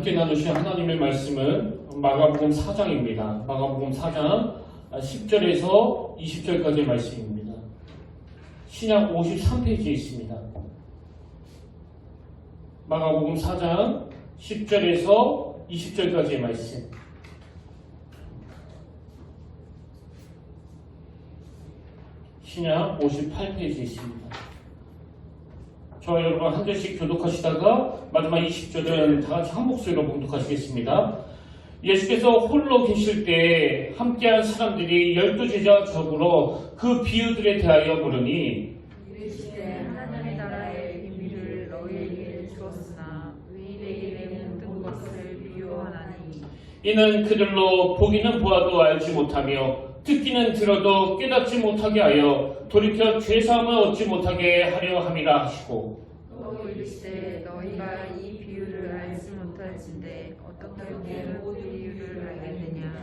함께 나누실 하나님의 말씀은 마가복음 4장입니다. 마가복음 4장 10절에서 20절까지의 말씀입니다. 신약 53페이지에 있습니다. 마가복음 4장 10절에서 20절까지의 말씀. 신약 58페이지에 있습니다. 저와 여러분 한 절씩 교독하시다가 마지막 20절은 다 같이 한 목소리로 봉독하시겠습니다. 예수께서 홀로 계실 때 함께한 사람들이 12제자 적으로 그 비유들에 대하여 물으니 이르시되 하나님의 나라의 비밀을 너희에게 주었으나 왜 내게 내 모든 것을 비유하나니 이는 그들로 보기는 보아도 알지 못하며 듣기는 들어도 깨닫지 못하게 하여 돌이켜 죄사함을 얻지 못하게 하려 함이라 하시고 또 이르시되 너희가 이 비유를 알지 못할진대 어떻게 모든 비유를 알겠느냐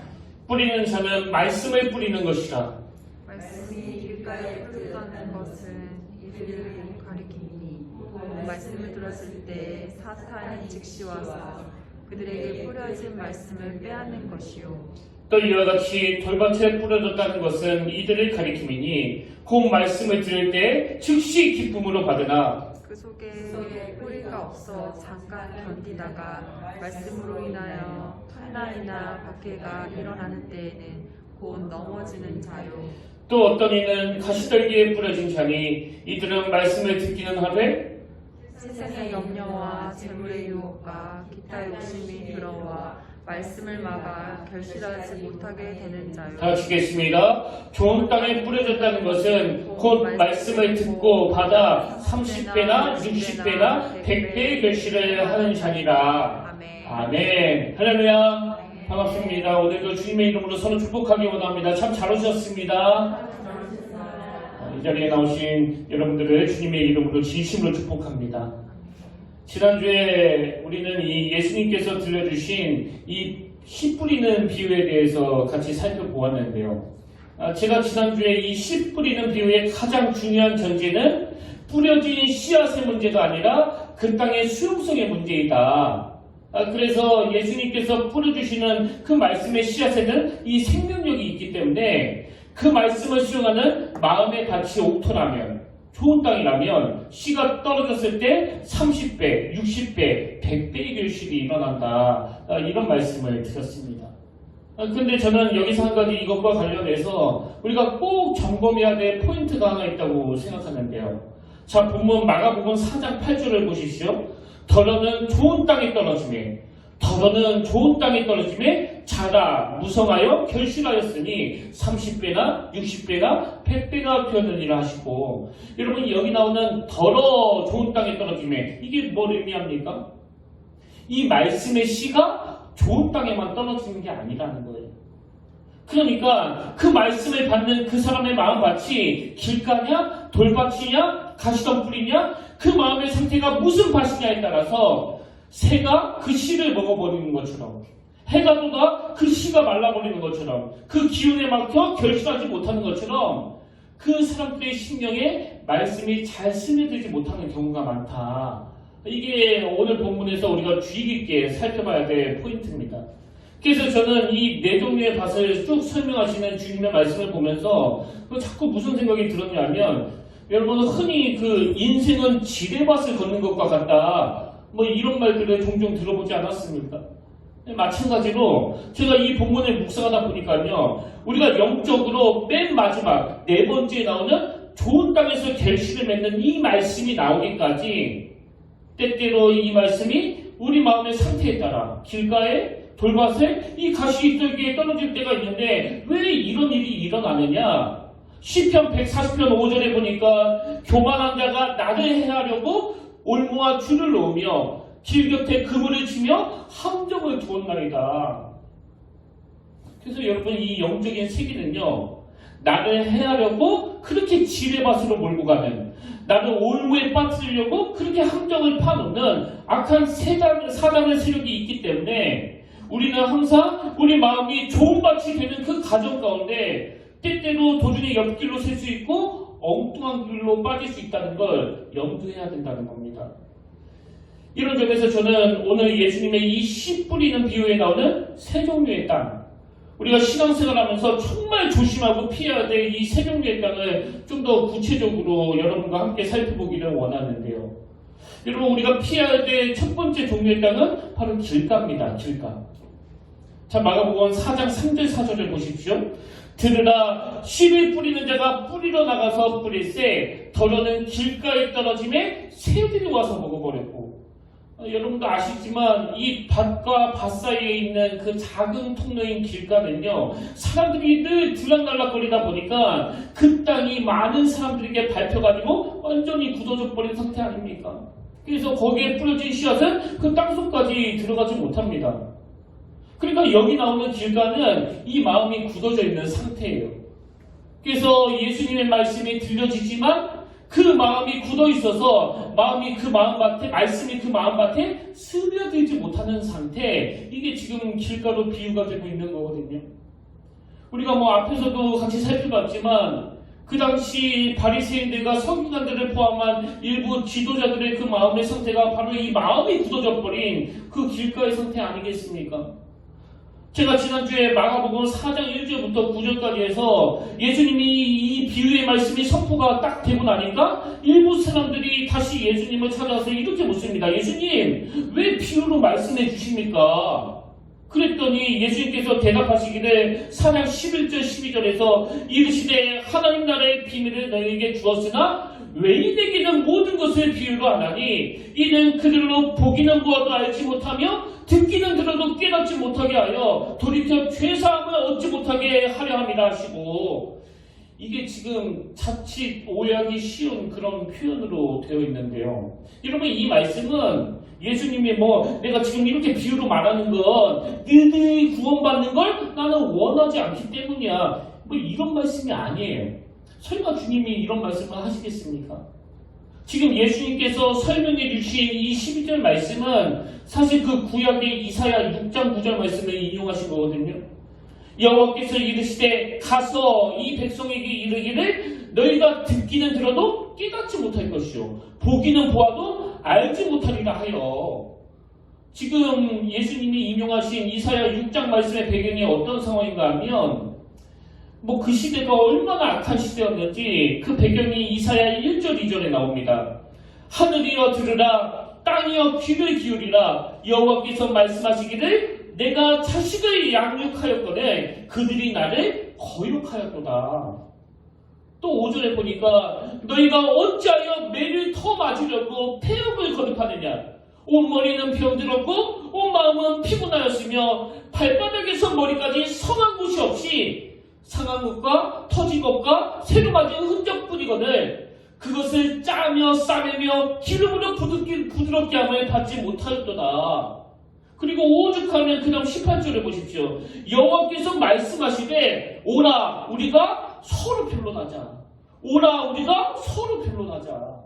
뿌리는 자는 말씀을 뿌리는 것이라. 말씀이 길가에 뿌렸다는 것은 이들을 가리키니 말씀을 들었을 때 사탄이 즉시 와서 그들에게 뿌려진 말씀을 빼앗는 것이요 또 이와 같이 돌밭에 뿌려졌다는 것은 이들을 가리킴이니 곧 말씀을 들을 때 즉시 기쁨으로 받으나 그 속에 뿌리가 없어 잠깐 견디다가 말씀으로 인하여 환난이나 박해가 일어나는 때에는 곧 넘어지는 자요 또 어떤 이는 가시떨기에 뿌려진 자니 이들은 말씀을 듣기는 하되 세상의 염려와 재물의 유혹과 기타 욕심이 들어와 말씀을 막아 결실하지 못하게 되는 자요. 다 지겠습니다. 좋은 땅에 뿌려졌다는 것은 곧 말씀을 듣고 받아 30배나 60배나 100배의 결실을 하는 자니라. 아멘. 할렐루야. 반갑습니다. 오늘도 주님의 이름으로 서로 축복하기 원합니다. 참 잘 오셨습니다. 이 자리에 나오신 여러분들을 주님의 이름으로 진심으로 축복합니다. 지난주에 우리는 이 예수님께서 들려주신 이 씨 뿌리는 비유에 대해서 같이 살펴보았는데요. 제가 지난주에 이 씨 뿌리는 비유의 가장 중요한 전제는 뿌려진 씨앗의 문제가 아니라 그 땅의 수용성의 문제이다. 그래서 예수님께서 뿌려주시는 그 말씀의 씨앗에는 이 생명력이 있기 때문에 그 말씀을 수용하는 마음의 밭이 옥토라면 좋은 땅이라면 씨가 떨어졌을 때 30배, 60배, 100배의 결실이 일어난다. 이런 말씀을 드렸습니다. 근데 저는 여기서 한 가지 이것과 관련해서 우리가 꼭 점검해야 될 포인트가 하나 있다고 생각하는데요. 자, 본문 마가복음 4장 8절을 보십시오. 더러는 좋은 땅에 떨어짐에 자라 무성하여 결실하였으니 30배나 60배나 100배가 되었느니라 하시고, 여러분 여기 나오는 더러 좋은 땅에 떨어짐에 이게 뭘 의미합니까? 이 말씀의 씨가 좋은 땅에만 떨어지는 게 아니라는 거예요. 그러니까 그 말씀을 받는 그 사람의 마음밭이 길가냐 돌밭이냐 가시덤불이냐 그 마음의 상태가 무슨 밭이냐에 따라서 새가 그 씨를 먹어버리는 것처럼, 해가 돋아 그 씨가 말라버리는 것처럼, 그 기운에 막혀 결실하지 못하는 것처럼 그 사람들의 심령에 말씀이 잘 스며들지 못하는 경우가 많다. 이게 오늘 본문에서 우리가 주의 깊게 살펴봐야 될 포인트입니다. 그래서 저는 이 네 종류의 밭을 쭉 설명하시는 주님의 말씀을 보면서 자꾸 무슨 생각이 들었냐면, 여러분 흔히 그 인생은 지뢰밭을 걷는 것과 같다, 뭐 이런 말들을 종종 들어보지 않았습니까? 마찬가지로 제가 이 본문을 묵상하다 보니까요, 우리가 영적으로 맨 마지막 네 번째에 나오는 좋은 땅에서 결실을 맺는 이 말씀이 나오기까지 때때로 이 말씀이 우리 마음의 상태에 따라 길가에 돌밭에 이 가시떨기에 떨어질 때가 있는데 왜 이런 일이 일어나느냐? 시편 140편 5절에 보니까 교만한 자가 나를 해하려고 올무와 줄을 놓으며 길 곁에 그물을 치며 함정을 두었나이다. 그래서 여러분 이 영적인 세계는요, 나를 해하려고 그렇게 지뢰밭으로 몰고 가는, 나를 올무에 빠뜨리려고 그렇게 함정을 파놓는 악한 사단의 세력이 있기 때문에 우리는 항상 우리 마음이 좋은 밭이 되는 그 과정 가운데 때때로 도중에 옆길로 셀 수 있고 엉뚱한 길로 빠질 수 있다는 걸 염두해야 된다는 겁니다. 이런 점에서 저는 오늘 예수님의 이 씨 뿌리는 비유에 나오는 세 종류의 땅, 우리가 신앙생활하면서 정말 조심하고 피해야 될 이 세 종류의 땅을 좀 더 구체적으로 여러분과 함께 살펴보기를 원하는데요. 여러분, 우리가 피해야 될 첫 번째 종류의 땅은 바로 길가입니다. 길가. 자, 마가복음 4장 3절 4절을 보십시오. 들으라, 씨를 뿌리는 자가 뿌리러 나가서 뿌릴새 더러는 길가에 떨어짐에 새들이 와서 먹어버렸고, 여러분도 아시지만 이 밭과 밭 사이에 있는 그 작은 통로인 길가는요, 사람들이 늘 들락날락거리다 보니까 그 땅이 많은 사람들에게 밟혀가지고 완전히 굳어져 버린 상태 아닙니까? 그래서 거기에 뿌려진 씨앗은 그 땅속까지 들어가지 못합니다. 그러니까 여기 나오는 길가는 이 마음이 굳어져 있는 상태예요. 그래서 예수님의 말씀이 들려지지만 그 마음이 굳어 있어서 마음이 그 마음밭에, 말씀이 그 마음밭에 스며들지 못하는 상태, 이게 지금 길가로 비유가 되고 있는 거거든요. 우리가 앞에서도 같이 살펴봤지만 그 당시 바리새인들과 서기관들을 포함한 일부 지도자들의 그 마음의 상태가 바로 이 마음이 굳어져 버린 그 길가의 상태 아니겠습니까? 제가 지난주에 마가복음 4장 1절부터 9절까지 해서 예수님이 이 비유의 말씀이 선포가 딱 되고 나니까 일부 사람들이 다시 예수님을 찾아와서 이렇게 묻습니다. 예수님, 왜 비유로 말씀해 주십니까? 그랬더니 예수님께서 대답하시기를 4장 11절 12절에서 이르시되 하나님 나라의 비밀을 너희에게 주었으나 외인에게는 모든 것을 비유로 하나니 이는 그들로 보기는 보아도 알지 못하며 듣기는 들어도 깨닫지 못하게 하여 돌이켜 죄사함을 얻지 못하게 하려 함이라 하시고, 이게 지금 자칫 오해하기 쉬운 그런 표현으로 되어 있는데요. 여러분, 이 말씀은 예수님이 내가 지금 이렇게 비유로 말하는 건 너희들이 구원받는 걸 나는 원하지 않기 때문이야, 이런 말씀이 아니에요. 설마 주님이 이런 말씀을 하시겠습니까? 지금 예수님께서 설명해 주신 이 12절 말씀은 사실 그 구약의 이사야 6장 9절 말씀을 인용하신 거거든요. 여호와께서 이르시되 가서 이 백성에게 이르기를 너희가 듣기는 들어도 깨닫지 못할 것이요 보기는 보아도 알지 못하리라 하여. 지금 예수님이 인용하신 이사야 6장 말씀의 배경이 어떤 상황인가 하면 그 시대가 얼마나 악한 시대였는지 그 배경이 이사야 1절 2절에 나옵니다. 하늘이여 들으라, 땅이여 귀를 기울이라. 여호와께서 말씀하시기를 내가 자식을 양육하였거늘 그들이 나를 거역하였도다. 또 5절에 보니까 너희가 어찌하여 매를 터 맞으려고 폐역을 거듭하느냐. 온머리는 병들었고 온 마음은 피곤하였으며 발바닥에서 머리까지 성한 곳이 없이 상한 것과 터진 것과 새로 맞은 흔적뿐이거늘 그것을 짜며 싸매며 기름으로 부드럽게 함을 받지 못하였도다. 그리고 오죽하면 그 다음 18절에 보십시오. 여호와께서 말씀하시되 오라 우리가 서로 변론하자. 오라 우리가 서로 변론하자.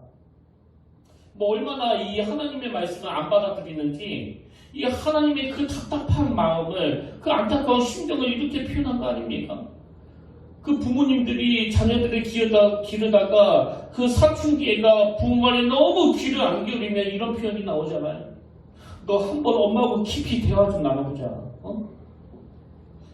얼마나 이 하나님의 말씀을 안 받아들이는지 이 하나님의 그 답답한 마음을, 그 안타까운 심정을 이렇게 표현한 거 아닙니까? 그 부모님들이 자녀들을 기르다가 그 사춘기애가 부모 말에 너무 귀를 안 기울이면 이런 표현이 나오잖아요. 너 한번 엄마하고 깊이 대화 좀 나눠보자.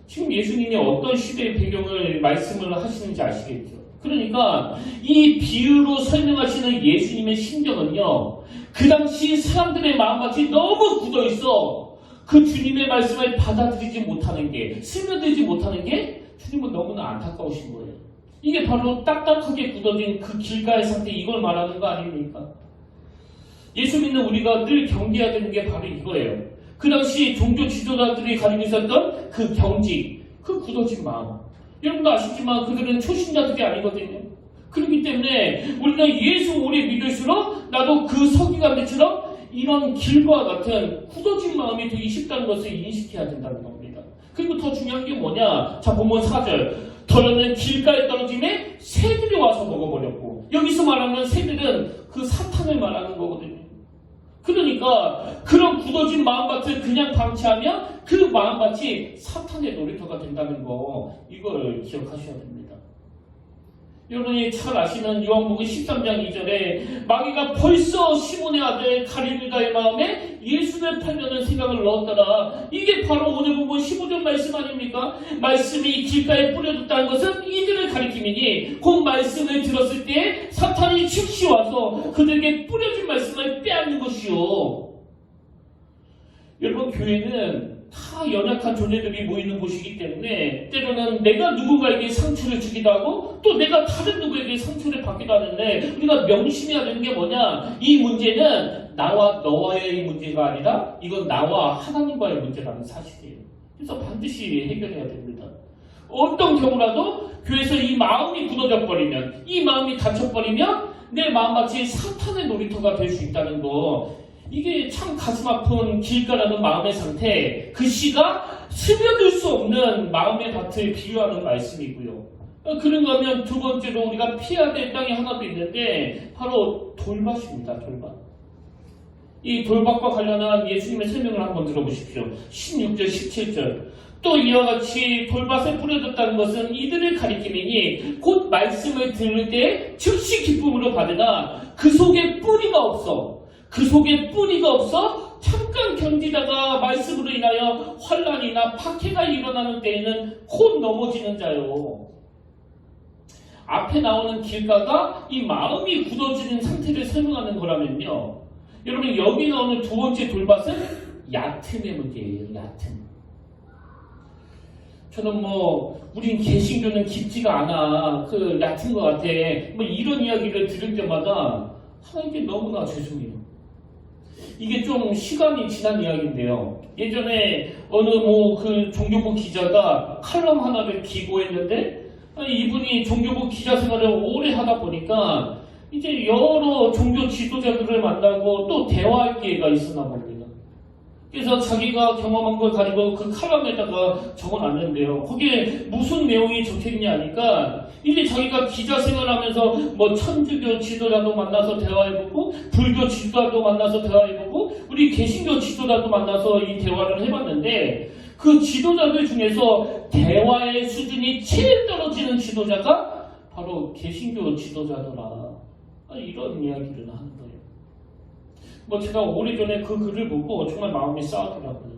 지금 예수님이 어떤 시대의 배경을 말씀을 하시는지 아시겠죠? 그러니까 이 비유로 설명하시는 예수님의 심정은요, 그 당시 사람들의 마음같이 너무 굳어있어 그 주님의 말씀을 받아들이지 못하는 게, 스며들지 못하는 게 주님은 너무나 안타까우신 거예요. 이게 바로 딱딱하게 굳어진 그 길가의 상태, 이걸 말하는 거 아닙니까? 예수 믿는 우리가 늘 경계해야 되는 게 바로 이거예요. 그 당시 종교 지도자들이 가지고 있었던 그 경직, 그 굳어진 마음. 여러분도 아시지만 그들은 초신자들이 아니거든요. 그렇기 때문에 우리가 예수 오래 믿을수록 나도 그 서기관들처럼 이런 길과 같은 굳어진 마음이 되기 쉽다는 것을 인식해야 된다는 겁니다. 그리고 더 중요한 게 뭐냐? 자, 본문 4절. 더러는 길가에 떨어짐에 새들이 와서 먹어버렸고, 여기서 말하는 새들은 그 사탄을 말하는 거거든요. 그러니까 그런 굳어진 마음밭을 그냥 방치하면 그 마음밭이 사탄의 놀이터가 된다는 거, 이걸 기억하셔야 됩니다. 여러분이 잘 아시는 요한복음 13장 2절에 마귀가 벌써 시몬의 아들 가룟유다의 마음에 예수를 팔려는 생각을 넣었더라. 이게 바로 오늘 본문 15절 말씀 아닙니까? 말씀이 길가에 뿌려졌다는 것은 이들을 가리킴이니 곧 말씀을 들었을 때 사탄이 즉시 와서 그들에게 뿌려진 말씀을 빼앗는 것이요. 여러분, 교회는 다 연약한 존재들이 모이는 곳이기 때문에 때로는 내가 누군가에게 상처를 주기도 하고 또 내가 다른 누구에게 상처를 받기도 하는데 우리가 명심해야 되는 게 뭐냐? 이 문제는 나와 너와의 문제가 아니라 이건 나와 하나님과의 문제라는 사실이에요. 그래서 반드시 해결해야 됩니다. 어떤 경우라도 교회에서 이 마음이 굳어져 버리면, 이 마음이 닫혀버리면 내 마음같이 사탄의 놀이터가 될 수 있다는 거, 이게 참 가슴 아픈 길가라는 마음의 상태, 그 시가 스며들 수 없는 마음의 밭을 비유하는 말씀이고요. 그런가 하면 두 번째로 우리가 피해야 될 땅이 하나 더 있는데 바로 돌밭입니다. 돌밭. 이 돌밭과 관련한 예수님의 설명을 한번 들어보십시오. 16절 17절. 또 이와 같이 돌밭에 뿌려졌다는 것은 이들을 가리킴이니 곧 말씀을 들을 때 즉시 기쁨으로 받으나 그 속에 뿌리가 없어. 그 속에 뿌리가 없어 잠깐 견디다가 말씀으로 인하여 환난이나 박해가 일어나는 때에는 곧 넘어지는 자요. 앞에 나오는 길가가 이 마음이 굳어지는 상태를 설명하는 거라면요, 여러분 여기 나오는 두 번째 돌밭은 얕음의 문제예요. 얕음. 저는 우린 개신교는 깊지가 않아, 그 얕은 것 같아, 이런 이야기를 들을 때마다 하나님께 너무나 죄송해요. 이게 좀 시간이 지난 이야기인데요. 예전에 어느 그 종교부 기자가 칼럼 하나를 기고했는데 이분이 종교부 기자 생활을 오래 하다 보니까 이제 여러 종교 지도자들을 만나고 또 대화할 기회가 있었나 봅니다. 그래서 자기가 경험한 걸 가지고 그 칼럼에다가 적어놨는데요. 거기에 무슨 내용이 적혀있냐 하니까 이제 자기가 기자 생활하면서 천주교 지도자도 만나서 대화해보고 불교 지도자도 만나서 대화해보고 우리 개신교 지도자도 만나서 이 대화를 해봤는데 그 지도자들 중에서 대화의 수준이 제일 떨어지는 지도자가 바로 개신교 지도자더라. 이런 이야기를 하는 거예요. 제가 오래전에 그 글을 보고 정말 마음이 싸하더라고요.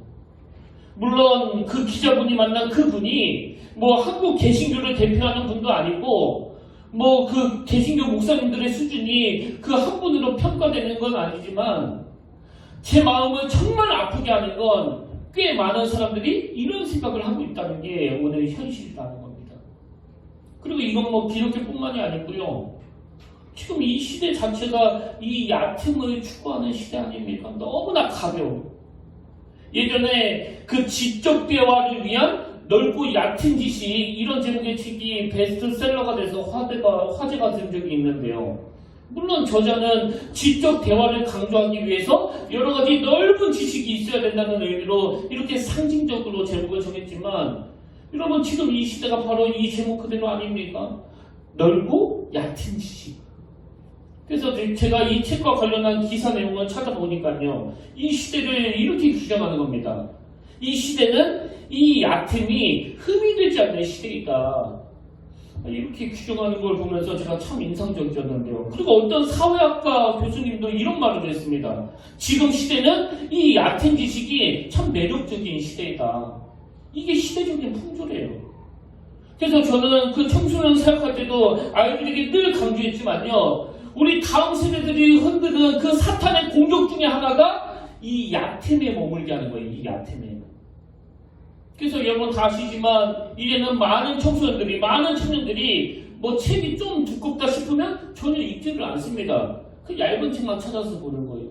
물론 그 기자분이 만난 그분이 한국 개신교를 대표하는 분도 아니고 그 개신교 목사님들의 수준이 그 한 분으로 평가되는 건 아니지만 제 마음을 정말 아프게 하는 건 꽤 많은 사람들이 이런 생각을 하고 있다는 게 오늘 현실이라는 겁니다. 그리고 이건 기독교뿐만이 아니고요. 지금 이 시대 자체가 이 얕음을 추구하는 시대 아닙니까? 너무나 가벼워. 예전에 그 지적 대화를 위한 넓고 얕은 지식, 이런 제목의 책이 베스트셀러가 돼서 화제가 된 적이 있는데요. 물론 저자는 지적 대화를 강조하기 위해서 여러 가지 넓은 지식이 있어야 된다는 의미로 이렇게 상징적으로 제목을 정했지만 여러분 지금 이 시대가 바로 이 제목 그대로 아닙니까? 넓고 얕은 지식. 그래서 제가 이 책과 관련한 기사 내용을 찾아보니까요, 이 시대를 이렇게 규정하는 겁니다. 이 시대는 이 얕음이 흠이 되지 않는 시대이다. 이렇게 규정하는 걸 보면서 제가 참 인상적이었는데요. 그리고 어떤 사회학과 교수님도 이런 말을 했습니다. 지금 시대는 이 얕은 지식이 참 매력적인 시대이다. 이게 시대적인 풍조래요. 그래서 저는 그 청소년 사역할 때도 아이들에게 늘 강조했지만요, 우리 다음 세대들이 흔드는 그 사탄의 공격 중에 하나가 이 얕음에 머물게 하는 거예요. 이 얕음에. 그래서 여러분 다 아시지만 이제는 많은 청소년들이, 많은 청년들이 책이 좀 두껍다 싶으면 전혀 읽지를 않습니다. 그 얇은 책만 찾아서 보는 거예요.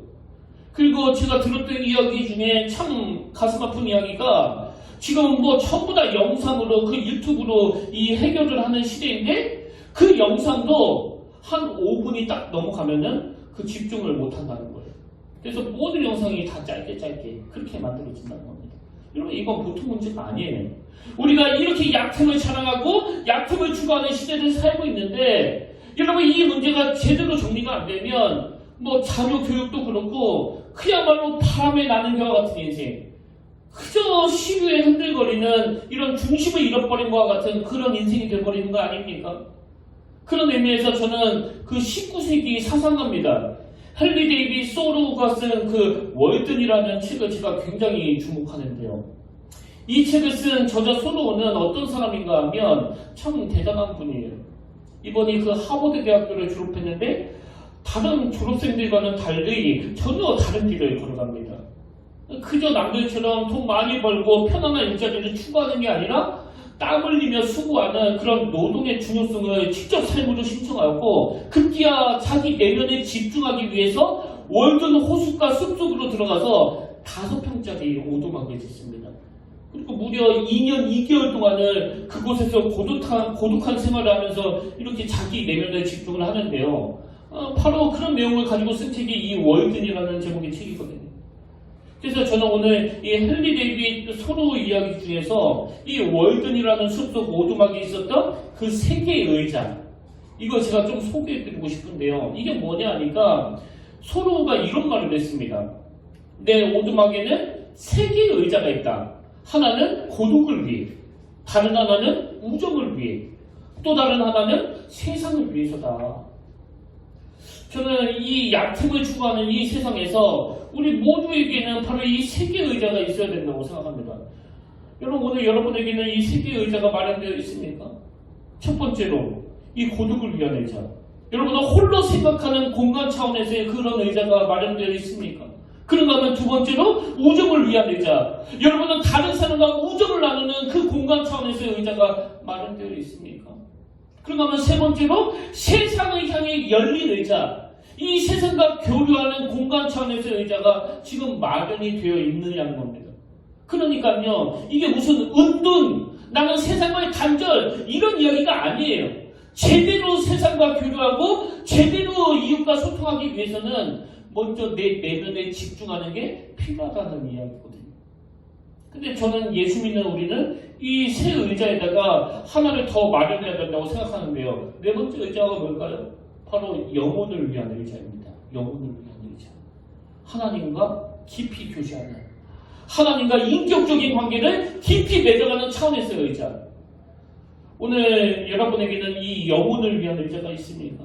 그리고 제가 들었던 이야기 중에 참 가슴 아픈 이야기가 지금 전부 다 영상으로, 그 유튜브로 이 해결을 하는 시대인데 그 영상도 한 5분이 딱 넘어가면은 그 집중을 못 한다는 거예요. 그래서 모든 영상이 다 짧게 그렇게 만들어진다는 겁니다. 여러분 이건 보통 문제가 아니에요. 우리가 이렇게 얕음을 자랑하고 얕음을 추구하는 시대를 살고 있는데 여러분 이 문제가 제대로 정리가 안 되면 자녀 교육도 그렇고 그야말로 바람에 나는 겨와 같은 인생, 그저 시류에 흔들거리는 이런 중심을 잃어버린 것과 같은 그런 인생이 돼버리는 거 아닙니까? 그런 의미에서 저는 그 19세기 사상가입니다. 헨리 데이빗 소로우가 쓴 그 월든이라는 책을 제가 굉장히 주목하는데요. 이 책을 쓴 저자 소로우는 어떤 사람인가 하면 참 대단한 분이에요. 이번에 그 하버드 대학교를 졸업했는데 다른 졸업생들과는 달리 전혀 다른 길을 걸어갑니다. 그저 남들처럼 돈 많이 벌고 편안한 일자리를 추구하는 게 아니라 땀 흘리며 수고하는 그런 노동의 중요성을 직접 삶으로 신청하였고 급기야 자기 내면에 집중하기 위해서 월든 호숫가 숲속으로 들어가서 5평짜리 오두막을 짓습니다. 그리고 무려 2년 2개월 동안을 그곳에서 고독한 생활을 하면서 이렇게 자기 내면에 집중을 하는데요. 바로 그런 내용을 가지고 쓴 책이 이 월든이라는 제목의 책이거든요. 그래서 저는 오늘 이 헨리 데이빗 소로우 이야기 중에서 이 월든이라는 숲속 오두막에 있었던 그 세 개의 의자, 이거 제가 좀 소개해드리고 싶은데요. 이게 뭐냐 하니까 소로우가 이런 말을 했습니다. 내 오두막에는 세 개의 의자가 있다. 하나는 고독을 위해, 다른 하나는 우정을 위해, 또 다른 하나는 세상을 위해서다. 저는 이 약템을 추구하는 이 세상에서 우리 모두에게는 바로 이 세 개의 의자가 있어야 된다고 생각합니다. 여러분, 오늘 여러분에게는 이 세 개의 의자가 마련되어 있습니까? 첫 번째로 이 고독을 위한 의자. 여러분은 홀로 생각하는 공간 차원에서의 그런 의자가 마련되어 있습니까? 그런가 하면 두 번째로 우정을 위한 의자. 여러분은 다른 사람과 우정을 나누는 그 공간 차원에서의 의자가 마련되어 있습니까? 그런가 하면 세 번째로 세상을 향해 열린 의자. 이 세상과 교류하는 공간 차원에서의 의자가 지금 마련이 되어 있느냐는 겁니다. 그러니까요, 이게 무슨 은둔, 나는 세상과의 단절, 이런 이야기가 아니에요. 제대로 세상과 교류하고 제대로 이웃과 소통하기 위해서는 먼저 내 내면에 집중하는 게 필요하다는 이야기거든요. 근데 저는 예수 믿는 우리는 이 세 의자에다가 하나를 더 마련해야 된다고 생각하는데요. 네 번째 의자가 뭘까요? 바로 영혼을 위한 의자입니다. 영혼을 위한 의자. 하나님과 깊이 교제하는, 하나님과 인격적인 관계를 깊이 맺어가는 차원에서의 의자. 오늘 여러분에게는 이 영혼을 위한 의자가 있습니까?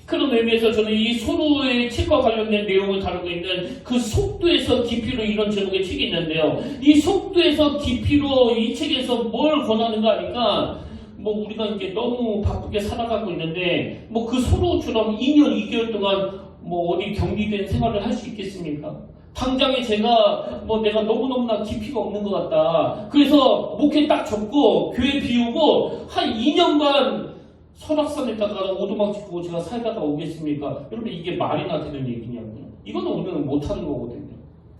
그런 의미에서 저는 이 소로의 책과 관련된 내용을 다루고 있는 그 속도에서 깊이로 이런 제목의 책이 있는데요. 이 속도에서 깊이로 이 책에서 뭘 권하는가 하니까 우리가 이제 너무 바쁘게 살아가고 있는데 그 소로처럼 2년 2개월 동안 어디 격리된 생활을 할 수 있겠습니까? 당장에 제가 내가 너무너무나 깊이가 없는 것 같다. 그래서 목회 딱 접고 교회 비우고 한 2년간 설악산에다가 오두막 짓고 제가 살다가 오겠습니까? 여러분, 이게 말이나 되는 얘기냐고요. 이거는 오늘은 못하는 거거든요.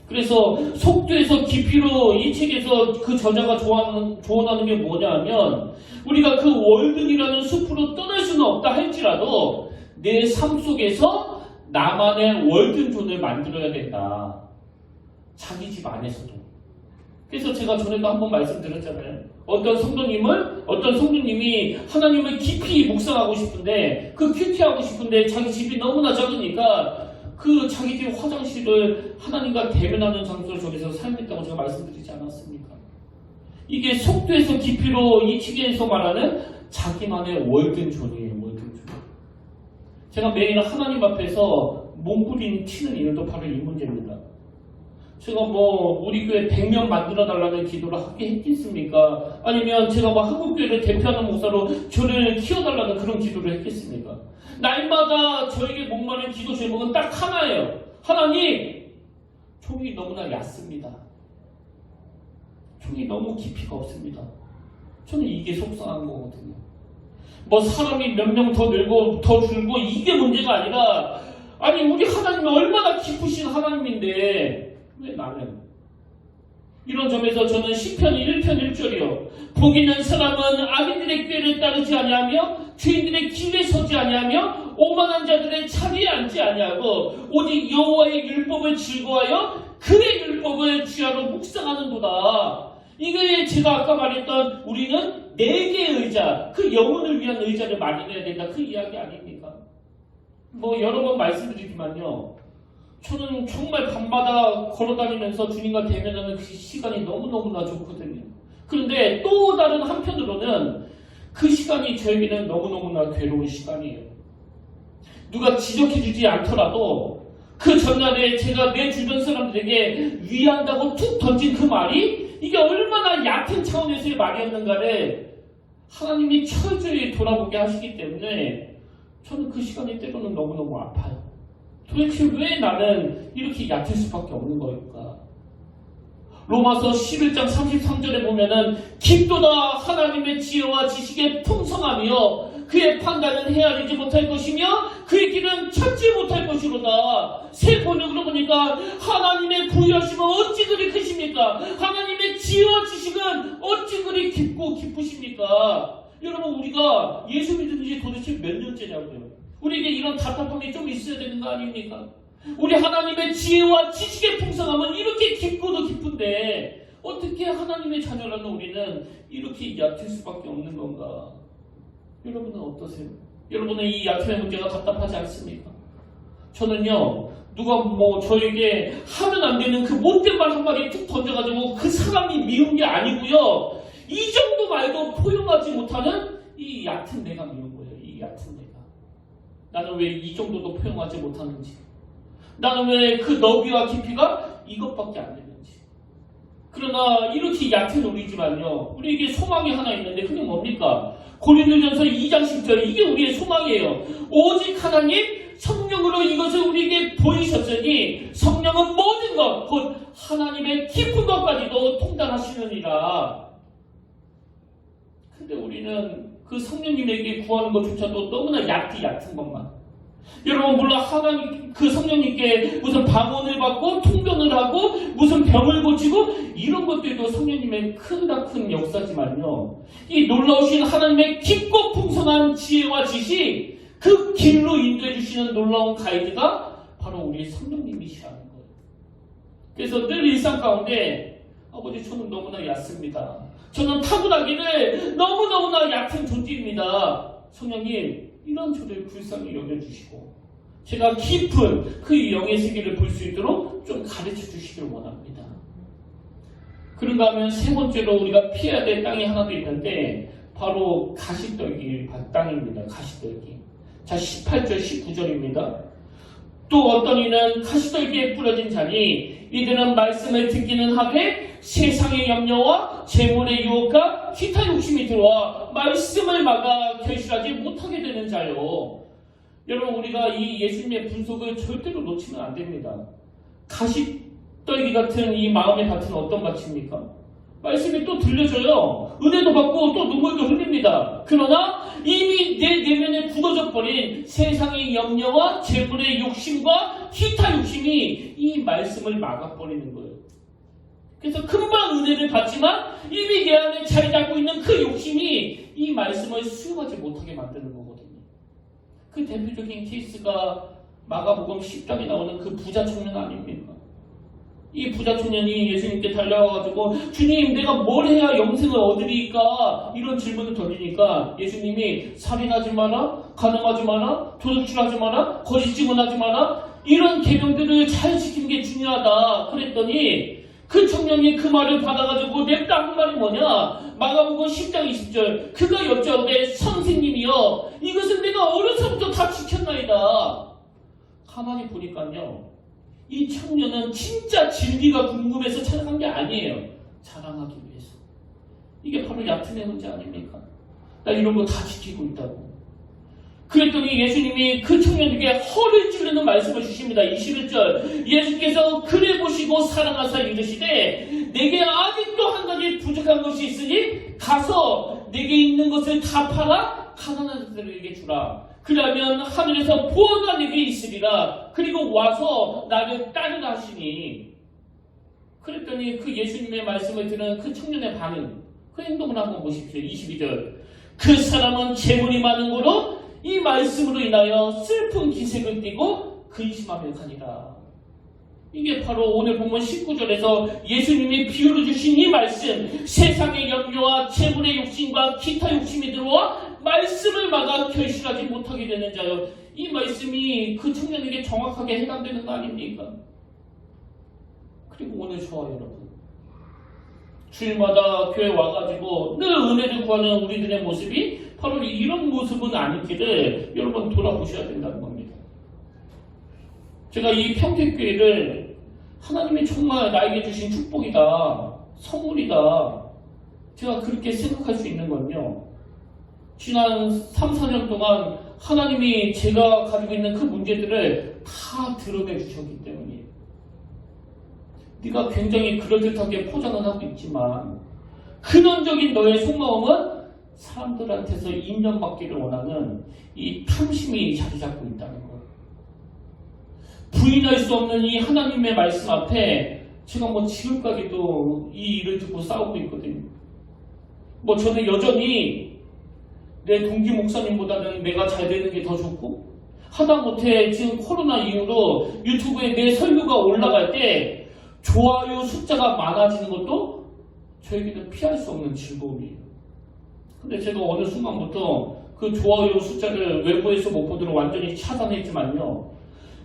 그래서 속도에서 깊이로 이 책에서 그 저자가 조언하는 게 뭐냐 하면 우리가 그 월든이라는 숲으로 떠날 수는 없다 할지라도 내 삶 속에서 나만의 월든존을 만들어야 된다. 자기 집 안에서도. 그래서 제가 전에도 한번 말씀드렸잖아요. 어떤 성도님이 하나님을 깊이 묵상하고 싶은데 그 큐티하고 싶은데 자기 집이 너무나 작으니까 그 자기 집 화장실을 하나님과 대면하는 장소를 저기서 사용했다고 제가 말씀드리지 않았습니까? 이게 속도에서 깊이로 이 책에서 말하는 자기만의 월든존이에요. 월든존. 제가 매일 하나님 앞에서 몸부림 튀는 이유도 바로 이 문제입니다. 제가 우리 교회 100명 만들어달라는 기도를 하게 했겠습니까? 아니면 제가 한국교회를 대표하는 목사로 저를 키워달라는 그런 기도를 했겠습니까? 날마다 저에게 목마른 기도 제목은 딱 하나예요. 하나님, 종이 너무나 얕습니다. 종이 너무 깊이가 없습니다. 저는 이게 속상한 거거든요. 사람이 몇 명 더 늘고 더 줄고 이게 문제가 아니라 아니 우리 하나님이 얼마나 깊으신 하나님인데 왜 나는? 이런 점에서 저는 시편 1편 1절이요. 복 있는 사람은 악인들의 꾀를 따르지 아니하며 죄인들의 길에 서지 아니하며 오만한 자들의 자리에 앉지 아니하고 오직 여호와의 율법을 즐거워하여 그의 율법을 주야로 묵상하는도다. 이게 제가 아까 말했던 우리는 4개의 의자, 그 영혼을 위한 의자를 마련해야 된다. 그 이야기 아닙니까? 여러 번 말씀드리지만요. 저는 정말 밤마다 걸어다니면서 주님과 대면하는 그 시간이 너무너무나 좋거든요. 그런데 또 다른 한편으로는 그 시간이 저에게는 너무너무나 괴로운 시간이에요. 누가 지적해주지 않더라도 그 전날에 제가 내 주변 사람들에게 위한다고 툭 던진 그 말이 이게 얼마나 얕은 차원에서의 말이었는가를 하나님이 철저히 돌아보게 하시기 때문에 저는 그 시간이 때로는 너무너무 아파요. 도대체 왜 나는 이렇게 얕을 수밖에 없는 걸까? 로마서 11장 33절에 보면은 깊도다 하나님의 지혜와 지식의 풍성하며 그의 판단은 헤아리지 못할 것이며 그의 길은 찾지 못할 것이로다. 새 번역으로 보니까 하나님의 부유하심은 어찌 그리 크십니까? 하나님의 지혜와 지식은 어찌 그리 깊고 깊으십니까? 여러분, 우리가 예수 믿은 지 도대체 몇 년째냐고요? 우리에게 이런 답답함이 좀 있어야 되는 거 아닙니까? 우리 하나님의 지혜와 지식의 풍성함은 이렇게 깊고도 깊은데 어떻게 하나님의 자녀라는 우리는 이렇게 얕을 수밖에 없는 건가? 여러분은 어떠세요? 여러분은 이 얕음의 문제가 답답하지 않습니까? 저는요, 누가 저에게 하면 안 되는 그 못된 말 한마디 툭 던져가지고 그 사람이 미운 게 아니고요, 이 정도 말도 포용하지 못하는 이 얕은 내가 미운 거예요. 이 얕은 내가. 나는 왜 이 정도도 포용하지 못하는지, 나는 왜 그 너비와 깊이가 이것밖에 안 되는지. 그러나 이렇게 얕은 우리지만요, 우리에게 소망이 하나 있는데 그게 뭡니까? 고린도전서 2장 10절, 이게 우리의 소망이에요. 오직 하나님 성령으로 이것을 우리에게 보이셨으니 성령은 모든 것 곧 하나님의 깊은 것까지도 통달하시느니라. 근데 우리는 그 성령님에게 구하는 것조차도 너무나 얕은 것만. 여러분, 물론 하나님 그 성령님께 무슨 방언을 받고 통변을 하고 무슨 병을 고치고 이런 것들도 성령님의 큰 역사지만요, 이 놀라우신 하나님의 깊고 풍성한 지혜와 지식, 그 길로 인도해 주시는 놀라운 가이드가 바로 우리 성령님이시라는 거예요. 그래서 늘 일상 가운데 아버지, 저는 너무나 얕습니다. 저는 타고나기를 너무너무나 얕은 존재입니다. 성령님, 이런 저를 불쌍히 여겨주시고 제가 깊은 그 영의 세계를 볼 수 있도록 좀 가르쳐 주시길 원합니다. 그런가 하면 세 번째로 우리가 피해야 될 땅이 하나 더 있는데 바로 가시떨기 땅입니다. 가시떨기. 자, 18절 19절입니다. 또 어떤 이는 가시떨기에 뿌려진 자니 이들은 말씀을 듣기는 하되 세상의 염려와 재물의 유혹과 기타 욕심이 들어와 말씀을 막아 결실하지 못하게 되는 자요. 여러분, 우리가 이 예수님의 분속을 절대로 놓치면 안 됩니다. 가시떨기 같은 이 마음의 밭은 어떤 밭입니까? 말씀이 또 들려줘요. 은혜도 받고 또 눈물도 흘립니다. 그러나 이미 내 내면에 굳어져 버린 세상의 염려와 재물의 욕심과 기타 욕심이 이 말씀을 막아버리는 거예요. 그래서 금방 은혜를 받지만 이미 내 안에 자리 잡고 있는 그 욕심이 이 말씀을 수용하지 못하게 만드는 거거든요. 그 대표적인 케이스가 마가복음 10장에 나오는 그 부자 청년 아닙니까? 이 부자 청년이 예수님께 달려와가지고 주님, 내가 뭘 해야 영생을 얻으리까? 이런 질문을 던지니까 예수님이 살인하지 마라, 간음하지 마라, 도둑질하지 마라, 거짓 증언하지 마라, 이런 계명들을 잘 지키는 게 중요하다 그랬더니 그 청년이 그 말을 받아가지고 냅다 한 말이 뭐냐? 마가복음 10장 20절, 그가 여짜오되 선생님이여 이것은 내가 어려서부터 다 지켰나이다. 가만히 보니까요, 이 청년은 진짜 진리가 궁금해서 찾아간 게 아니에요. 자랑하기 위해서. 이게 바로 얕은 애 문제 아닙니까? 나 이런 거 다 지키고 있다고. 그랬더니 예수님이 그 청년에게 허를 찌르는 말씀을 주십니다. 21절, 예수께서 그를 보시고 사랑하사 이르시되 내게 아직도 한 가지 부족한 것이 있으니 가서 내게 있는 것을 다 팔아 가난한 자들에게 주라. 그러면 하늘에서 보화가 내게 있으리라. 그리고 와서 나를 따르라 하시니. 그랬더니 그 예수님의 말씀을 들은 그 청년의 반응, 그 행동을 한번 보십시오. 22절, 그 사람은 재물이 많은 거로 이 말씀으로 인하여 슬픈 기색을 띠고 근심하며 가니라. 이게 바로 오늘 본문 19절에서 예수님이 비유로 주신 이 말씀, 세상의 염려와 재물의 욕심과 기타 욕심이 들어와 말씀을 막아 결실하지 못하게 되는 자요. 이 말씀이 그 청년에게 정확하게 해당되는 거 아닙니까? 그리고 오늘 저와 여러분, 주일마다 교회 와가지고 늘 은혜를 구하는 우리들의 모습이 바로 이런 모습은 아닌지를 여러분 돌아보셔야 된다는 겁니다. 제가 이 평택교회를 하나님이 정말 나에게 주신 축복이다, 선물이다, 제가 그렇게 생각할 수 있는 건요, 지난 3, 4년 동안 하나님이 제가 가지고 있는 그 문제들을 다 드러내 주셨기 때문이에요. 네가 굉장히 그럴듯하게 포장을 하고 있지만 근원적인 너의 속마음은 사람들한테서 인정받기를 원하는 이 탐심이 자리 잡고 있다는 것. 부인할 수 없는 이 하나님의 말씀 앞에 제가 지금까지도 이 일을 듣고 싸우고 있거든요. 저는 여전히 내 동기 목사님보다는 내가 잘 되는 게 더 좋고, 하다못해 지금 코로나 이후로 유튜브에 내 설교가 올라갈 때 좋아요 숫자가 많아지는 것도 저에게는 피할 수 없는 즐거움이에요. 근데 제가 어느 순간부터 그 좋아요 숫자를 외부에서 못 보도록 완전히 차단했지만요,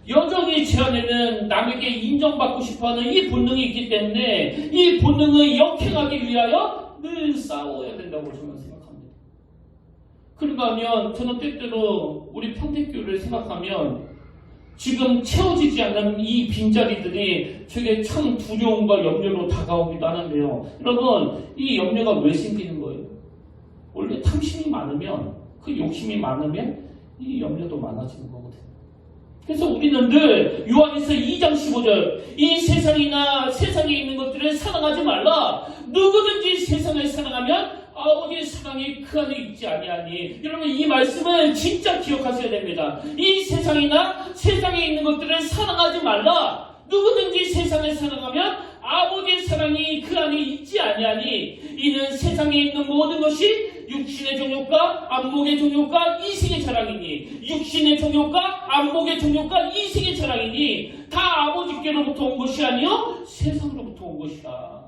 여전히 제 안에는 남에게 인정받고 싶어하는 이 본능이 있기 때문에 이 본능을 역행하기 위하여 늘 싸워야 된다고 저는 생각합니다. 그런가 하면 저는 때때로 우리 평택교회를 생각하면 지금 채워지지 않는 이 빈자리들이 저에게 참 두려움과 염려로 다가오기도 하는데요. 여러분, 이 염려가 왜 생기는 거예요? 원래 탐심이 많으면, 그 욕심이 많으면 이 염려도 많아지는 거거든요. 그래서 우리는 늘 요한일서 2장 15절, 이 세상이나 세상에 있는 것들을 사랑하지 말라. 누구든지 세상을 사랑하면 아버지의 사랑이 그 안에 있지 아니하니. 여러분, 이 말씀을 진짜 기억하셔야 됩니다. 이 세상이나 세상에 있는 것들을 사랑하지 말라. 누구든지 세상을 사랑하면 아버지의 사랑이 그 안에 있지 아니하니. 이는 세상에 있는 모든 것이 육신의 정욕과 안목의 정욕과 이생의 자랑이니. 육신의 정욕과 안목의 정욕과 이생의 자랑이니 다 아버지께로부터 온 것이 아니요 세상으로부터 온 것이다.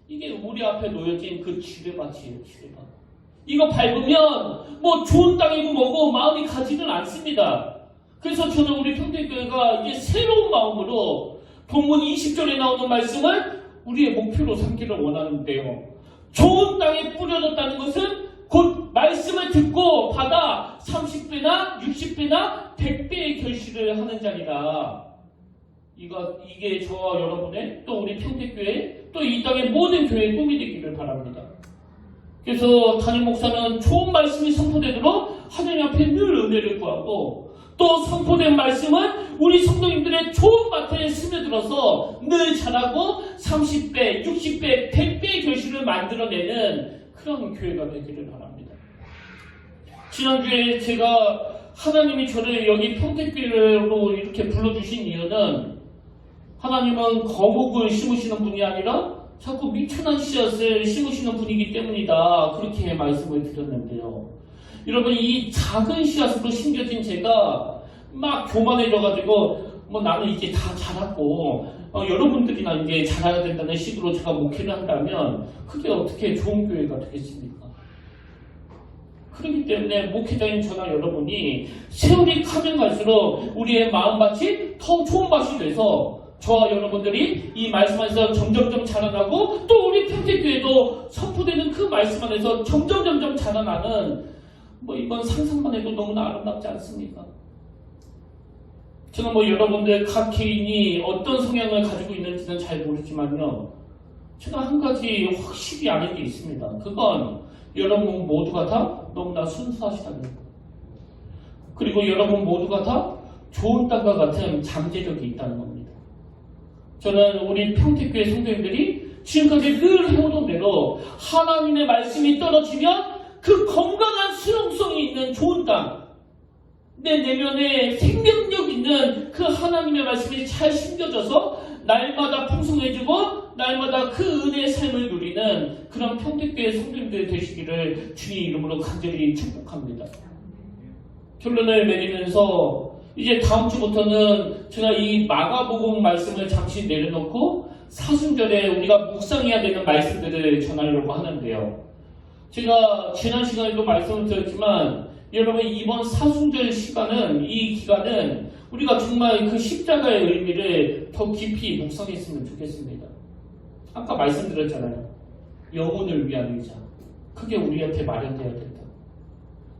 이게 우리 앞에 놓여진 그 지뢰밭이에요. 지뢰밭. 이거 밟으면 좋은 땅이고 뭐고 마음이 가지는 않습니다. 그래서 저는 우리 평택교회가 이제 새로운 마음으로 본문 20절에 나오는 말씀을 우리의 목표로 삼기를 원하는데요. 좋은 땅에 뿌려졌다는 것은 곧 말씀을 듣고 받아 30배나 60배나 100배의 결실을 하는 자리다. 이게 저와 여러분의 또 우리 평택교회 또 이 땅의 모든 교회의 꿈이 되기를 바랍니다. 그래서 담임 목사는 좋은 말씀이 선포되도록 하나님 앞에 늘 은혜를 구하고, 또 선포된 말씀은 우리 성도님들의 좋은 밭에 스며들어서 늘 자라고 30배, 60배, 100배의 결실을 만들어내는 그런 교회가 되기를 바랍니다. 지난주에 제가 하나님이 저를 여기 평택교회로 이렇게 불러주신 이유는, 하나님은 거목을 심으시는 분이 아니라 자꾸 미천한 씨앗을 심으시는 분이기 때문이다. 그렇게 말씀을 드렸는데요. 여러분, 이 작은 씨앗으로 심겨진 제가 막 교만해져가지고 나는 이제 다 자랐고 여러분들이나 이제 자라야 된다는 식으로 제가 목회를 한다면 그게 어떻게 좋은 교회가 되겠습니까? 그렇기 때문에 목회자인 저나 여러분이 세월이 가면 갈수록 우리의 마음밭이 더 좋은 밭이 돼서 저와 여러분들이 이 말씀 안에서 점점점 자라나고, 또 우리 평택교회도 선포되는 그 말씀 안에서 점점점 자라나는, 이건 상상만 해도 너무나 아름답지 않습니까? 저는 여러분들 각 개인이 어떤 성향을 가지고 있는지는 잘 모르지만요, 제가 한 가지 확실히 아는 게 있습니다. 그건 여러분 모두가 다 너무나 순수하시다는 것. 그리고 여러분 모두가 다 좋은 땅과 같은 잠재력이 있다는 겁니다. 저는 우리 평택교회 성도님들이 지금까지 늘 해오던 대로 하나님의 말씀이 떨어지면 그 건강한 수용성이 있는 좋은 땅, 내 내면에 생명력 있는 그 하나님의 말씀이 잘 심겨져서 날마다 풍성해지고 날마다 그 은혜의 삶을 누리는 그런 평택교회 성도님들 되시기를 주님 이름으로 간절히 축복합니다. 결론을 맺으면서 이제 다음 주부터는 제가 이 마가복음 말씀을 잠시 내려놓고 사순절에 우리가 묵상해야 되는 말씀들을 전하려고 하는데요. 제가 지난 시간에도 말씀을 드렸지만 여러분, 이번 사순절 시간은, 이 기간은 우리가 정말 그 십자가의 의미를 더 깊이 묵상했으면 좋겠습니다. 아까 말씀드렸잖아요. 영혼을 위한 의자. 그게 우리한테 마련되어야 된다.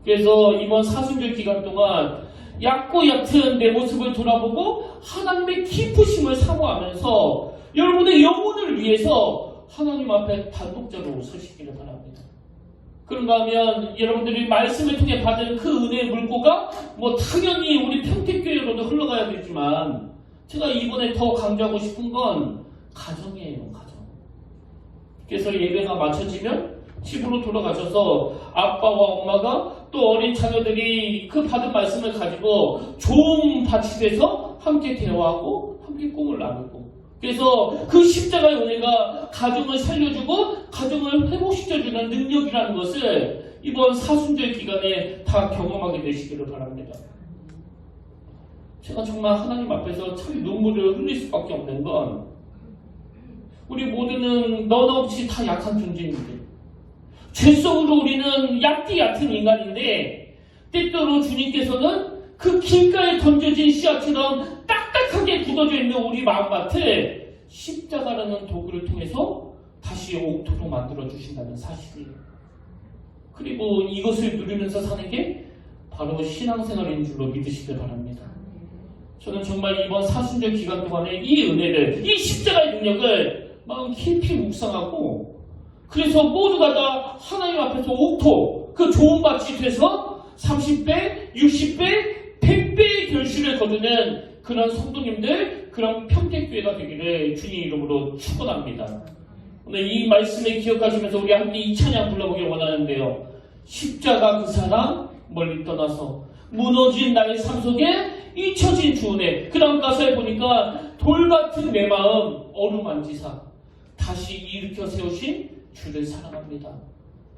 그래서 이번 사순절 기간 동안 얕고 얕은 내 모습을 돌아보고 하나님의 기쁘심을 사모하면서 여러분의 영혼을 위해서 하나님 앞에 단독자로 서시기를 바랍니다. 그런가 하면 여러분들이 말씀을 통해 받은 그 은혜의 물고가 당연히 우리 평택교회로도 흘러가야 되지만 제가 이번에 더 강조하고 싶은 건 가정이에요. 가정. 그래서 예배가 마쳐지면 집으로 돌아가셔서 아빠와 엄마가 또 어린 자녀들이 그 받은 말씀을 가지고 좋은 밭이 돼서 함께 대화하고 함께 꿈을 나누고 그래서 그 십자가의 은혜가 가정을 살려주고 가정을 회복시켜주는 능력이라는 것을 이번 사순절 기간에 다 경험하게 되시기를 바랍니다. 제가 정말 하나님 앞에서 참 눈물을 흘릴 수밖에 없는 건 우리 모두는 너나 없이 다 약한 존재인데 죄성으로 우리는 얕은 인간인데 때때로 주님께서는 그 길가에 던져진 씨앗처럼 딱딱하게 굳어져 있는 우리 마음밭을 십자가라는 도구를 통해서 다시 옥토로 만들어 주신다는 사실이에요. 그리고 이것을 누리면서 사는 게 바로 신앙생활인 줄로 믿으시길 바랍니다. 저는 정말 이번 사순절 기간 동안에 이 은혜를, 이 십자가의 능력을 마음 깊이 묵상하고 그래서 모두가 다 하나님 앞에서 옥토, 그 좋은 밭이 돼서 30배, 60배, 100배의 결실을 거두는 그런 성도님들, 그런 평택교회가 되기를 주님 이름으로 축원합니다. 오늘 이 말씀을 기억하시면서 우리 함께 이 찬양 불러보길 원하는데요. 십자가 그 사랑 멀리 떠나서 무너진 나의 삶 속에 잊혀진 주 은혜. 그 다음 가사에 보니까 돌같은 내 마음 어루만지사 다시 일으켜 세우신 주를 사랑합니다.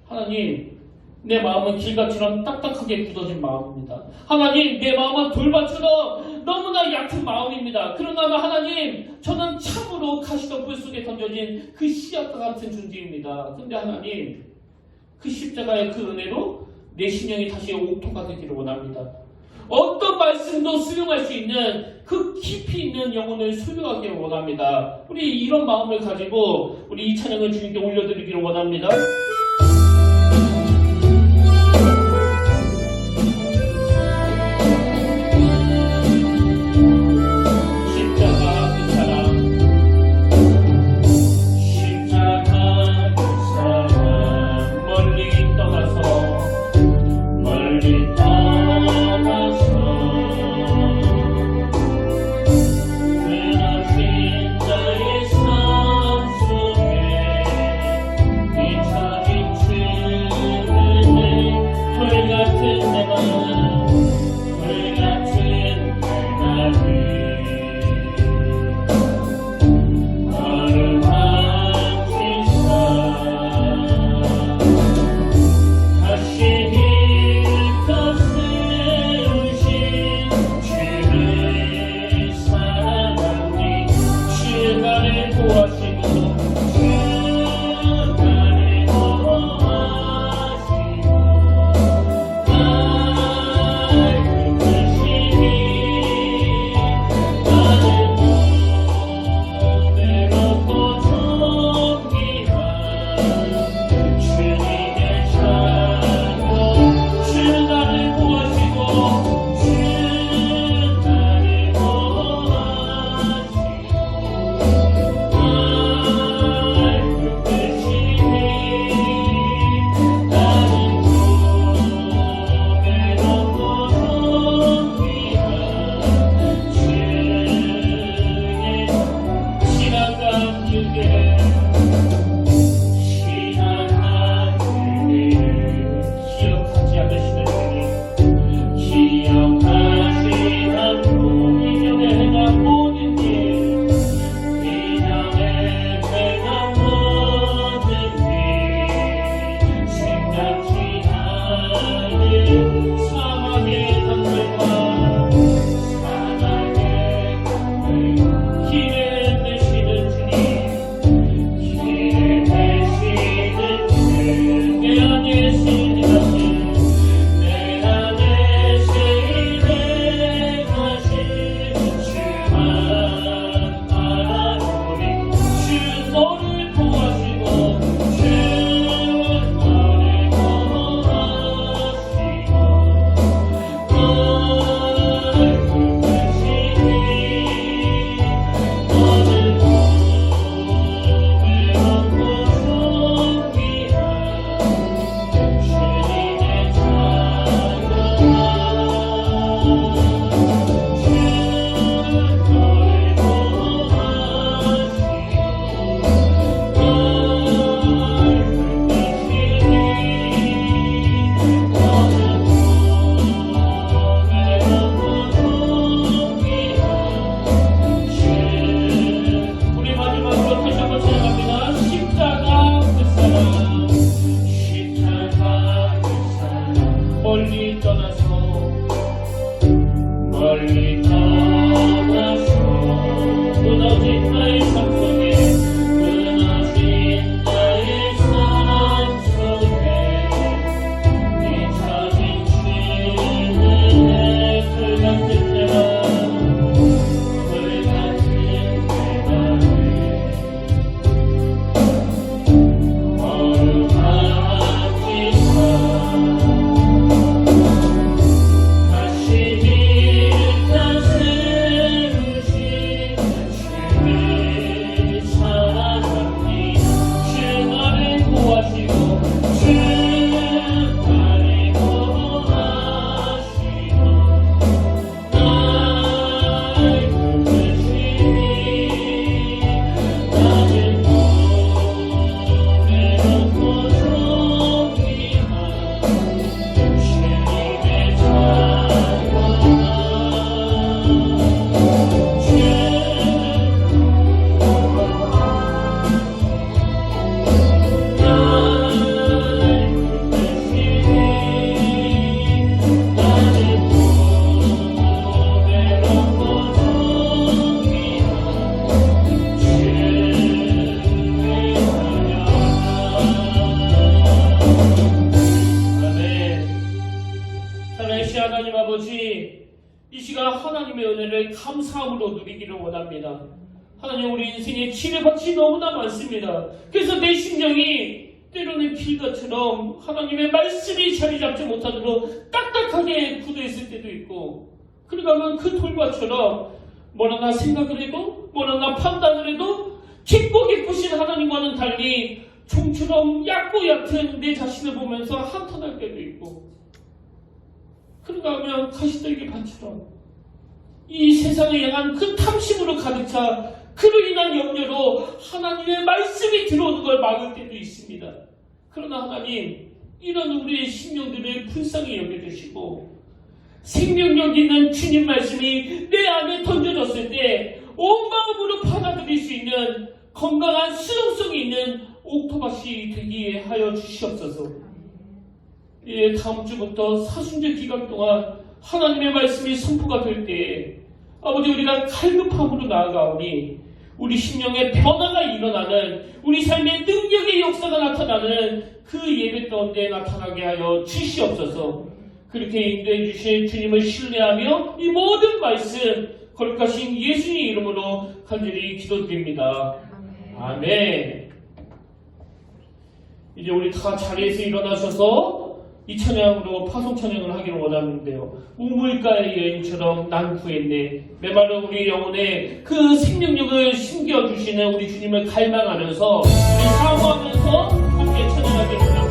하나님, 내 마음은 길가처럼 딱딱하게 굳어진 마음입니다. 하나님, 내 마음은 돌밭처럼 너무나 얕은 마음입니다. 그런가 하면 하나님, 저는 참으로 가시덤불 속에 던져진 그 씨앗과 같은 존재입니다. 근데 하나님, 그 십자가의 그 은혜로 내 심령이 다시 옥토가 되기를 원합니다. 어떤 말씀도 수용할 수 있는 그 깊이 있는 영혼을 소유하기를 원합니다. 우리 이런 마음을 가지고 우리 이 찬양을 주님께 올려드리기를 원합니다. 십자가 그 사랑, 십자가 그 사랑 멀리 떠나서 나의 삶 속에 하나님 아버지, 이 시간 하나님의 은혜를 감사함으로 누리기를 원합니다. 하나님, 우리 인생에 지뢰밭이 너무나 많습니다. 그래서 내 심령이 때로는 길가처럼 하나님의 말씀이 자리 잡지 못하도록 딱딱하게 굳어있을 때도 있고, 그러다면 그 돌밭처럼 뭐라나 생각을 해도 뭐라나 판단을 해도 깊고 깊으신 하나님과는 달리 종처럼 얕고 얕은 내 자신을 보면서 한탄할 때도 있고, 그러다 보면 가시떨기 밭처럼 이 세상을 향한 그 탐심으로 가득 차 그로 인한 염려로 하나님의 말씀이 들어오는 걸 막을 때도 있습니다. 그러나 하나님, 이런 우리의 심령들을 불쌍히 여겨주시고 생명력 있는 주님 말씀이 내 안에 던져졌을 때 온 마음으로 받아들일 수 있는 건강한 수용성이 있는 옥토밭이 되게 하여 주시옵소서. 다음 주부터 사순절 기간 동안 하나님의 말씀이 선포가 될 때 아버지, 우리가 갈급함으로 나아가오니 우리 심령의 변화가 일어나는, 우리 삶의 능력의 역사가 나타나는 그 예배 가운데 나타나게 하여 주시옵소서. 그렇게 인도해 주신 주님을 신뢰하며 이 모든 말씀 거룩하신 예수님 이름으로 간절히 기도드립니다. 아멘. 이제 우리 다 자리에서 일어나셔서 이 찬양으로 파송 찬양을 하기를 원하는데요. 우물가의 여인처럼 난 구했네. 메마른 우리 영혼에 그 생명력을 심겨주시는 우리 주님을 갈망하면서 우리 사모하면서 함께 찬양하기를 원합니다.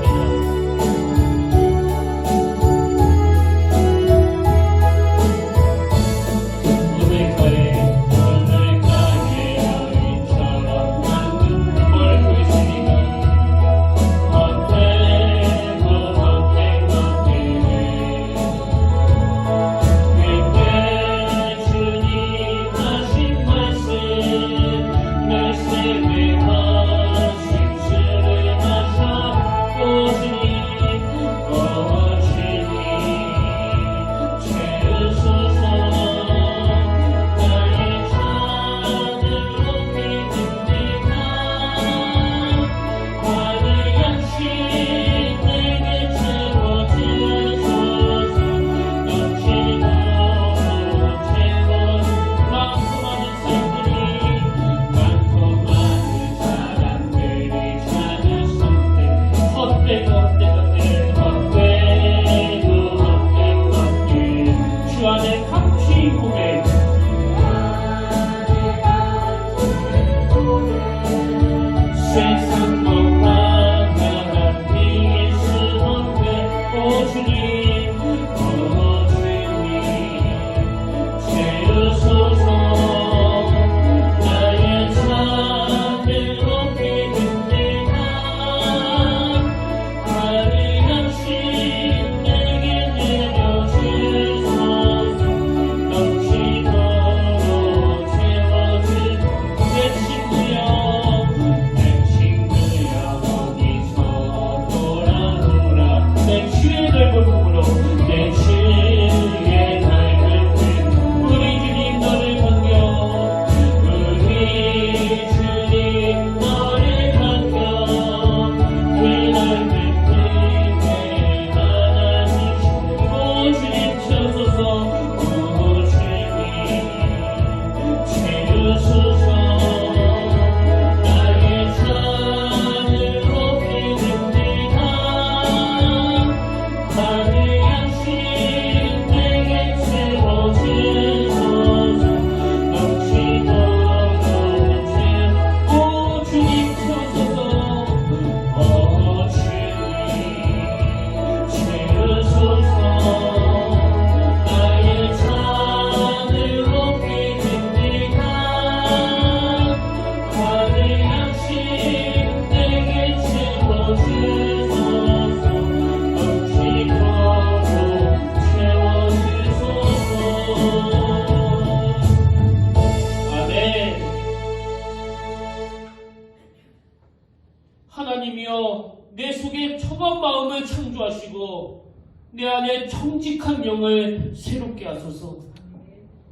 내 속에 초반 마음을 창조하시고 내 안에 정직한 영을 새롭게 하소서.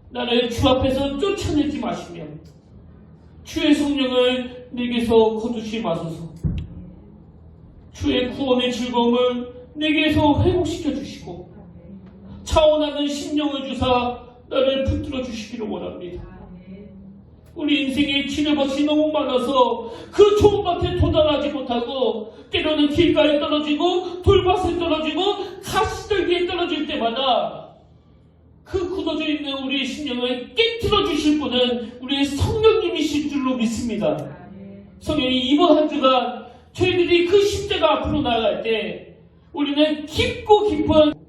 나를 주 앞에서 쫓아내지 마시며 주의 성령을 내게서 거두시 마소서. 주의 구원의 즐거움을 내게서 회복시켜 주시고 차원하는 심령을 주사 나를 붙들어 주시기를 원합니다. 우리 인생에 지뢰밭이 너무 많아서 그 좋은 밭에 도달하지 못하고 때로는 길가에 떨어지고 돌밭에 떨어지고 가시떨기에 떨어질 때마다 그 굳어져 있는 우리의 심령을 깨트려 주실 분은 우리의 성령님이실 줄로 믿습니다. 성령이 이번 한 주간 저희들이 그 십자가 앞으로 나아갈 때 우리는 깊고 깊은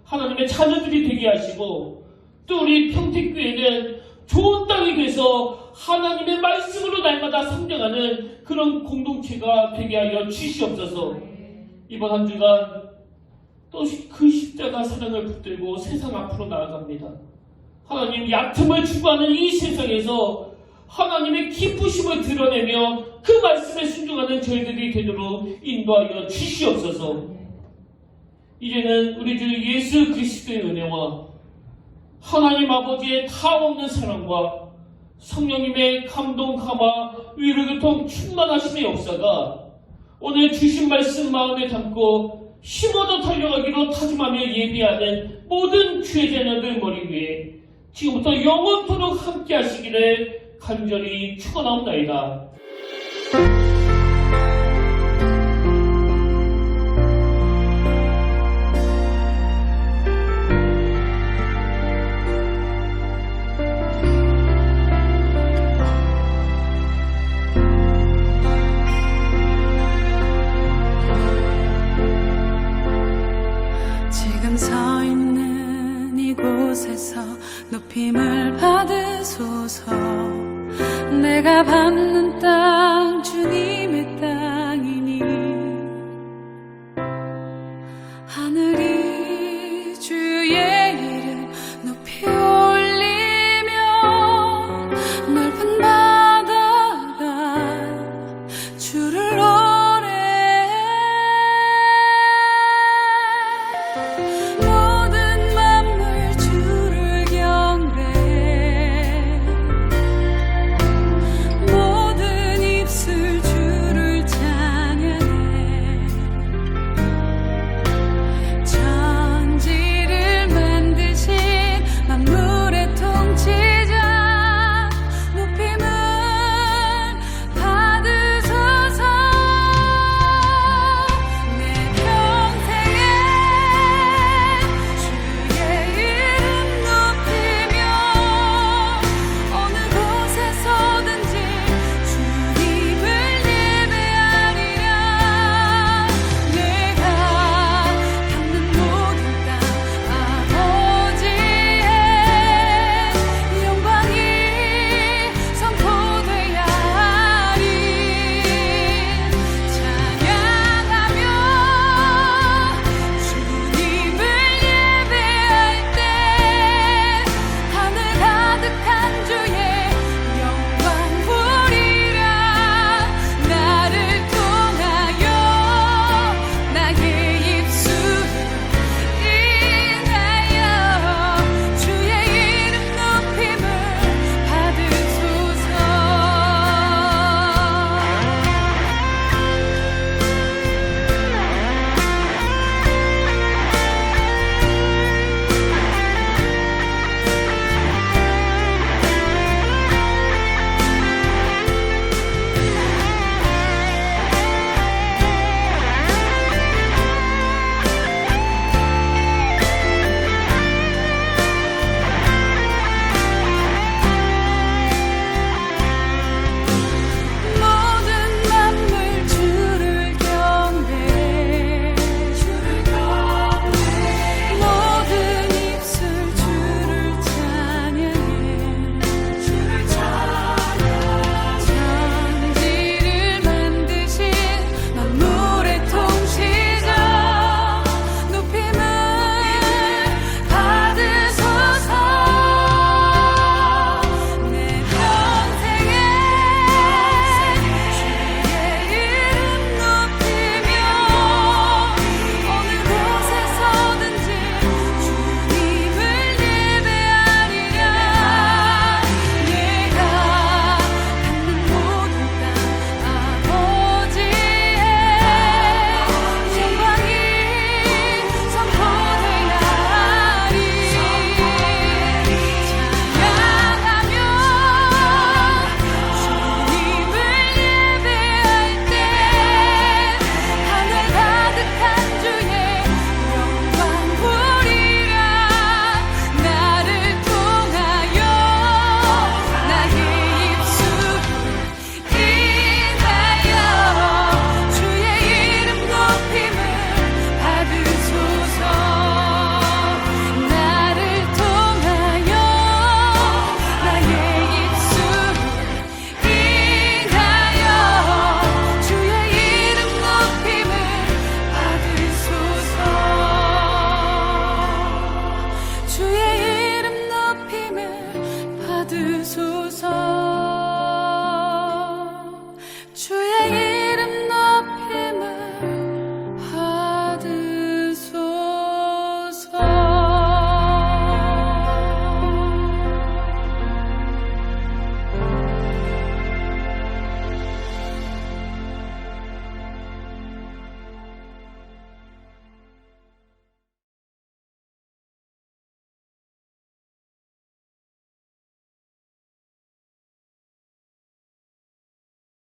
하나님의 자녀들이 되게 하시고 또 우리 평택교회는 좋은 땅이 돼서 하나님의 말씀으로 날마다 성장하는 그런 공동체가 되게 하여 주시옵소서. 이번 한 주간 또 그 십자가 사랑을 붙들고 세상 앞으로 나아갑니다. 하나님 얕음을 추구하는 이 세상에서 하나님의 기쁘심을 드러내며 그 말씀에 순종하는 저희들이 되도록 인도하여 주시옵소서. 이제는 우리 주 예수 그리스도의 은혜와 하나님 아버지의 다없는 사랑과 성령님의 감동, 감화, 위로 교통 충만하심의 역사가 오늘 주신 말씀 마음에 담고 힘어도 달려가기로 다짐하며 예비하는 모든 주의 자녀들 머리 위에 지금부터 영원토록 함께 하시기를 간절히 축원하옵나이다. 지금 서 있는 이곳에서 높임을 받으소서. 내가 밟는 땅 주님의 땅이니 하늘